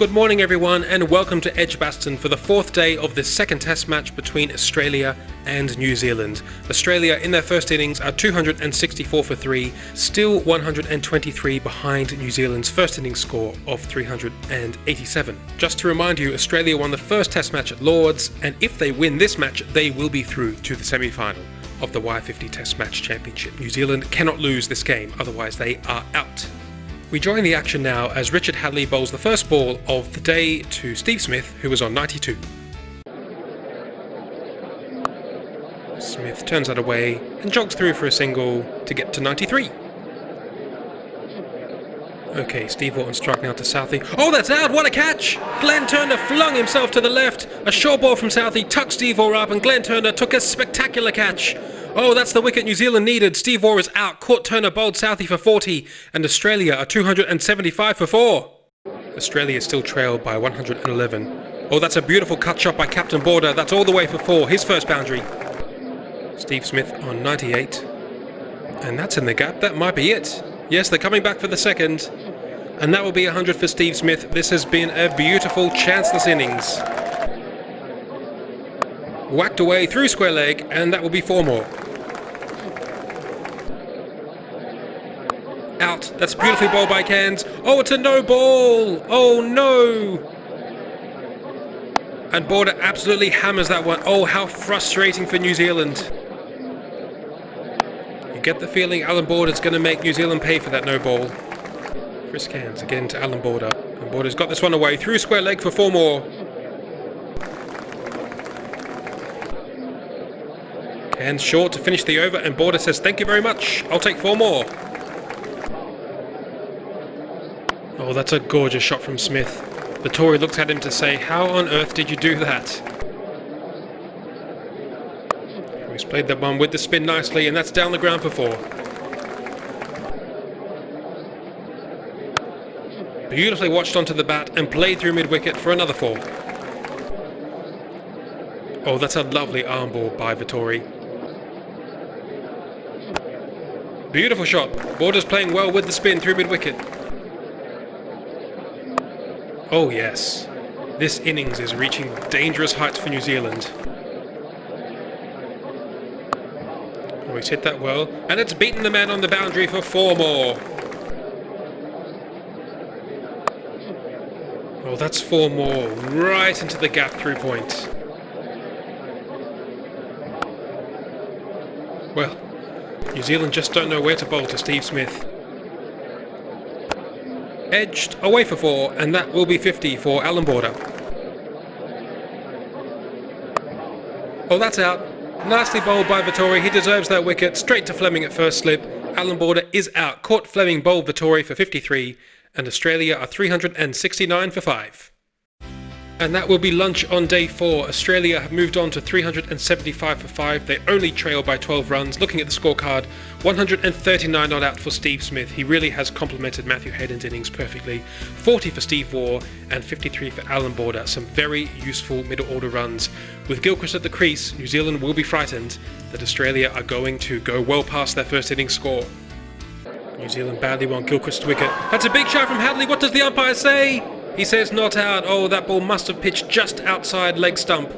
Good morning everyone and welcome to Edgbaston for the fourth day of the second test match between Australia and New Zealand. Australia in their first innings are 264 for 3, still 123 behind New Zealand's first innings score of 387. Just to remind you, Australia won the first test match at Lord's, and if they win this match they will be through to the semi-final of the Y50 Test Match Championship. New Zealand cannot lose this game, otherwise they are out. We join the action now as Richard Hadlee bowls the first ball of the day to Steve Smith, who was on 92. Smith turns that away and jogs through for a single to get to 93. Okay, Steve Orton striking out to Southee. Oh, that's out! What a catch! Glenn Turner flung himself to the left. A short ball from Southee tucked Steve Orr up, and Glenn Turner took a spectacular catch. Oh, that's the wicket New Zealand needed. Steve Orr is out. Caught Turner bowled Southee for 40, and Australia are 275 for 4. Australia still trailed by 111. Oh, that's a beautiful cut shot by Captain Border. That's all the way for 4, his first boundary. Steve Smith on 98. And that's in the gap. That might be it. Yes, they're coming back for the second. And that will be 100 for Steve Smith. This has been a beautiful, chanceless innings. Whacked away through square leg, and that will be 4 more. Out. That's beautifully bowled by Cairns. Oh, it's a no ball. Oh, no. And Border absolutely hammers that one. Oh, how frustrating for New Zealand. You get the feeling Alan Border's going to make New Zealand pay for that no ball. Chris Cairns again to Alan Border. And Border's got this one away through square leg for 4 more. Cairns short to finish the over, and Border says thank you very much. I'll take 4 more. Oh, that's a gorgeous shot from Smith. Vettori looks at him to say, how on earth did you do that? He's played that one with the spin nicely, and that's down the ground for 4. Beautifully watched onto the bat and played through mid-wicket for another 4. Oh, that's a lovely arm ball by Vettori. Beautiful shot. Border's playing well with the spin through mid-wicket. Oh yes, this innings is reaching dangerous heights for New Zealand. Oh, he's hit that well, and it's beaten the man on the boundary for 4 more. Oh, that's 4 more, right into the gap through point. Well, New Zealand just don't know where to bowl to Steve Smith. Edged away for 4, and that will be 50 for Alan Border. Oh, that's out. Nicely bowled by Vettori. He deserves that wicket. Straight to Fleming at first slip. Alan Border is out. Caught Fleming bowled Vettori for 53, and Australia are 369 for 5. And that will be lunch on day 4. Australia have moved on to 375 for 5. They only trail by 12 runs. Looking at the scorecard, 139 not out for Steve Smith. He really has complemented Matthew Hayden's innings perfectly. 40 for Steve Orr and 53 for Alan Border. Some very useful middle order runs. With Gilchrist at the crease, New Zealand will be frightened that Australia are going to go well past their first innings score. New Zealand badly won Gilchrist's wicket. That's a big shot from Hadlee. What does the umpire say? He says not out. Oh, that ball must have pitched just outside leg stump.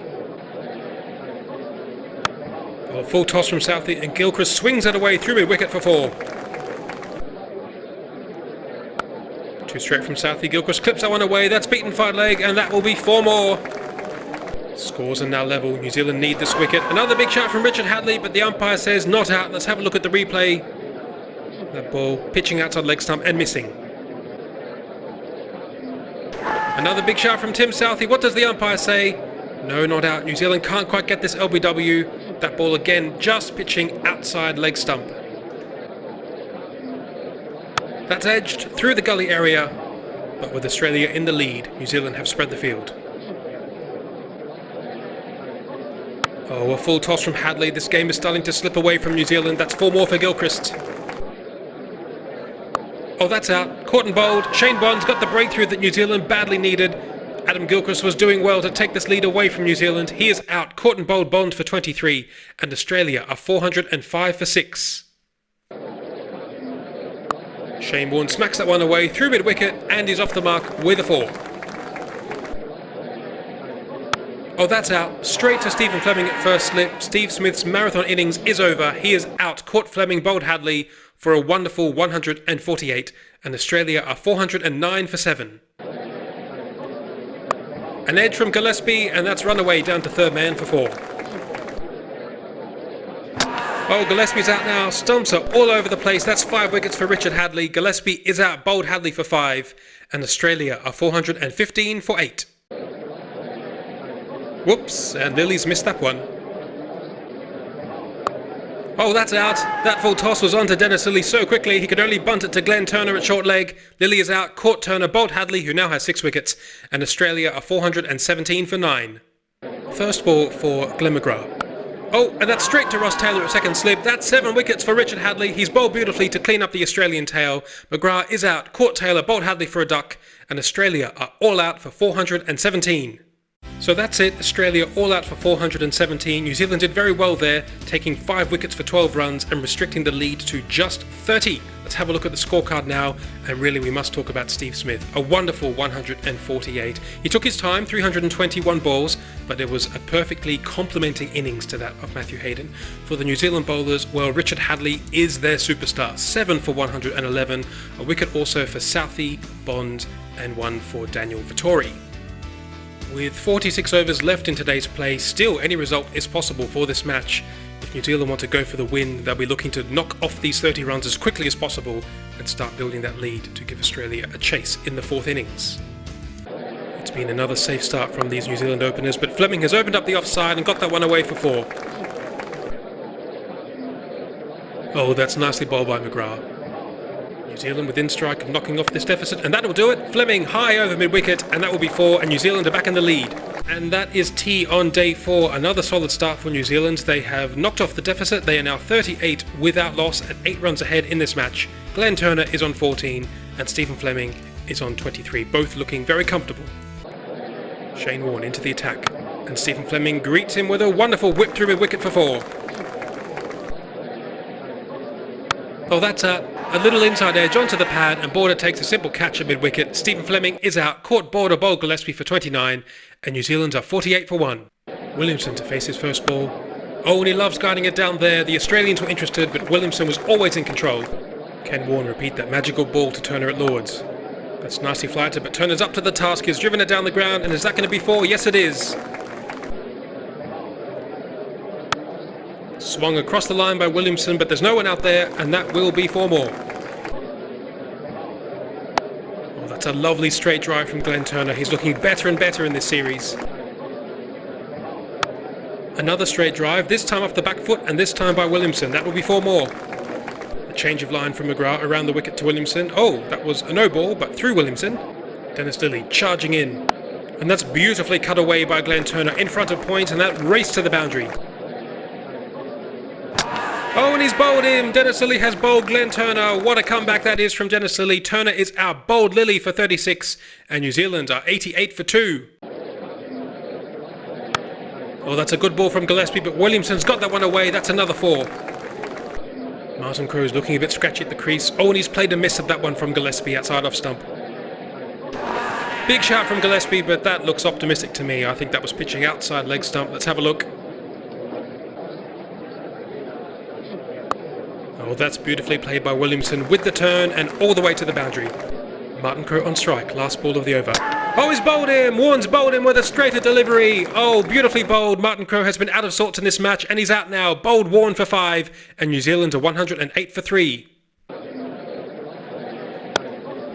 Oh, full toss from Southee, and Gilchrist swings that away through mid-wicket for 4. 2 straight from Southee. Gilchrist clips that one away. That's beaten 5 leg, and that will be 4 more. Scores are now level. New Zealand need this wicket. Another big shot from Richard Hadlee, but the umpire says not out. Let's have a look at the replay. That ball pitching outside leg stump and missing. Another big shot from Tim Southee. What does the umpire say? No, not out. New Zealand can't quite get this LBW. That ball again just pitching outside leg stump. That's edged through the gully area, but with Australia in the lead, New Zealand have spread the field. Oh, a full toss from Hadlee. This game is starting to slip away from New Zealand. That's 4 more for Gilchrist. Oh, that's out. Caught and bowled. Shane Bond's got the breakthrough that New Zealand badly needed. Adam Gilchrist was doing well to take this lead away from New Zealand. He is out. Caught and bowled Bond for 23, and Australia are 405 for 6. Shane Warne smacks that one away through mid-wicket and is off the mark with a 4. Oh, that's out. Straight to Stephen Fleming at first slip. Steve Smith's marathon innings is over. He is out. Caught Fleming bowled Hadlee for a wonderful 148, and Australia are 409 for 7. An edge from Gillespie, and that's run away down to third man for 4. Oh, Gillespie's out now. Stumps are all over the place. That's 5 wickets for Richard Hadlee. Gillespie is out. Bowled Hadlee for 5, and Australia are 415 for 8. Whoops, and Lily's missed that one. Oh, that's out. That full toss was on to Dennis Lilly so quickly he could only bunt it to Glenn Turner at short leg. Lilly is out. Caught Turner, bowled Hadlee, who now has 6 wickets, and Australia are 417 for 9. First ball for Glenn McGrath. Oh, and that's straight to Ross Taylor at second slip. That's 7 wickets for Richard Hadlee. He's bowled beautifully to clean up the Australian tail. McGrath is out. Caught Taylor, bowled Hadlee for a duck, and Australia are all out for 417. So that's it, Australia all out for 417. New Zealand did very well there, taking 5 wickets for 12 runs and restricting the lead to just 30. Let's have a look at the scorecard now, and really we must talk about Steve Smith. A wonderful 148. He took his time, 321 balls, but there was a perfectly complementing innings to that of Matthew Hayden. For the New Zealand bowlers, well, Richard Hadlee is their superstar. 7 for 111, a wicket also for Southee, Bond, and 1 for Daniel Vettori. With 46 overs left in today's play, still any result is possible for this match. If New Zealand want to go for the win, they'll be looking to knock off these 30 runs as quickly as possible and start building that lead to give Australia a chase in the 4th innings. It's been another safe start from these New Zealand openers, but Fleming has opened up the offside and got that one away for 4. Oh, that's nicely bowled by McGrath. New Zealand within strike of knocking off this deficit, and that'll do it. Fleming high over mid-wicket, and that will be 4, and New Zealand are back in the lead. And that is tea on day 4. Another solid start for New Zealand. They have knocked off the deficit. They are now 38 without loss and 8 runs ahead in this match. Glenn Turner is on 14, and Stephen Fleming is on 23, both looking very comfortable. Shane Warne into the attack, and Stephen Fleming greets him with a wonderful whip through mid-wicket for 4. Oh, that's a little inside edge onto the pad, and Border takes a simple catch at mid-wicket. Stephen Fleming is out. Caught Border, bowled Gillespie for 29, and New Zealand are 48 for 1. Williamson to face his first ball. Oh, and he loves guiding it down there. The Australians were interested, but Williamson was always in control. Can Warne repeat that magical ball to Turner at Lords? That's nicely flighted, but Turner's up to the task. He's driven it down the ground, and is that going to be 4? Yes, it is. Swung across the line by Williamson, but there's no one out there, and that will be 4 more. Oh, that's a lovely straight drive from Glenn Turner. He's looking better and better in this series. Another straight drive, this time off the back foot, and this time by Williamson. That will be 4 more. A change of line from McGrath around the wicket to Williamson. Oh, that was a no ball, but through Williamson. Dennis Lilly charging in. And that's beautifully cut away by Glenn Turner in front of point, and that race to the boundary. Oh, and he's bowled him. Dennis Lilly has bowled Glenn Turner. What a comeback that is from Dennis Lilly. Turner is out. Bowled Lilly for 36, and New Zealand are 88 for 2. Oh, that's a good ball from Gillespie, but Williamson's got that one away. That's another 4. Martin Crowe's looking a bit scratchy at the crease. Oh, and he's played a miss of that one from Gillespie outside off stump. Big shout from Gillespie, but that looks optimistic to me. I think that was pitching outside leg stump. Let's have a look. Oh, that's beautifully played by Williamson with the turn and all the way to the boundary. Martin Crowe on strike, last ball of the over. Oh, he's bowled him! Warne's bowled him with a straighter delivery. Oh, beautifully bowled. Martin Crowe has been out of sorts in this match, and he's out now. Bowled Warne for 5, and New Zealand are 108 for 3.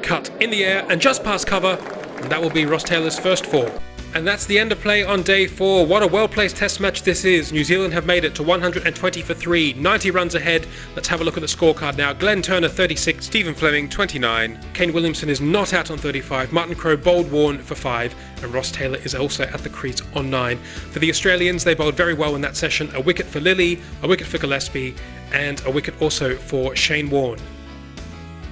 Cut in the air and just past cover, and that will be Ross Taylor's first 4. And that's the end of play on day 4. What a well-placed test match this is. New Zealand have made it to 120 for 3, 90 runs ahead. Let's have a look at the scorecard now. Glenn Turner 36, Stephen Fleming 29. Kane Williamson is not out on 35. Martin Crowe bowled Warne for 5, and Ross Taylor is also at the crease on 9. For the Australians, they bowled very well in that session. A wicket for Lilly, a wicket for Gillespie, and a wicket also for Shane Warne.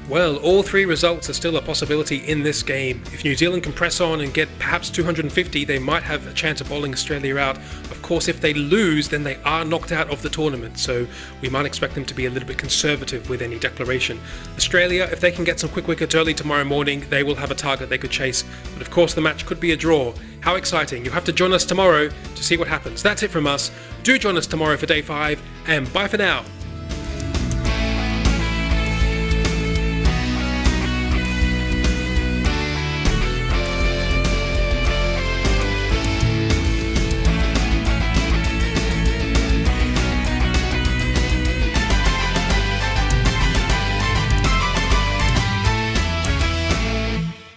Well, all 3 results are still a possibility in this game. If New Zealand can press on and get perhaps 250, they might have a chance of bowling Australia out. Of course, if they lose, then they are knocked out of the tournament, so we might expect them to be a little bit conservative with any declaration. Australia, if they can get some quick wickets early tomorrow morning, they will have a target they could chase, but of course the match could be a draw. How exciting. You'll have to join us tomorrow to see what happens. That's it from us. Do join us tomorrow for day 5, and bye for now.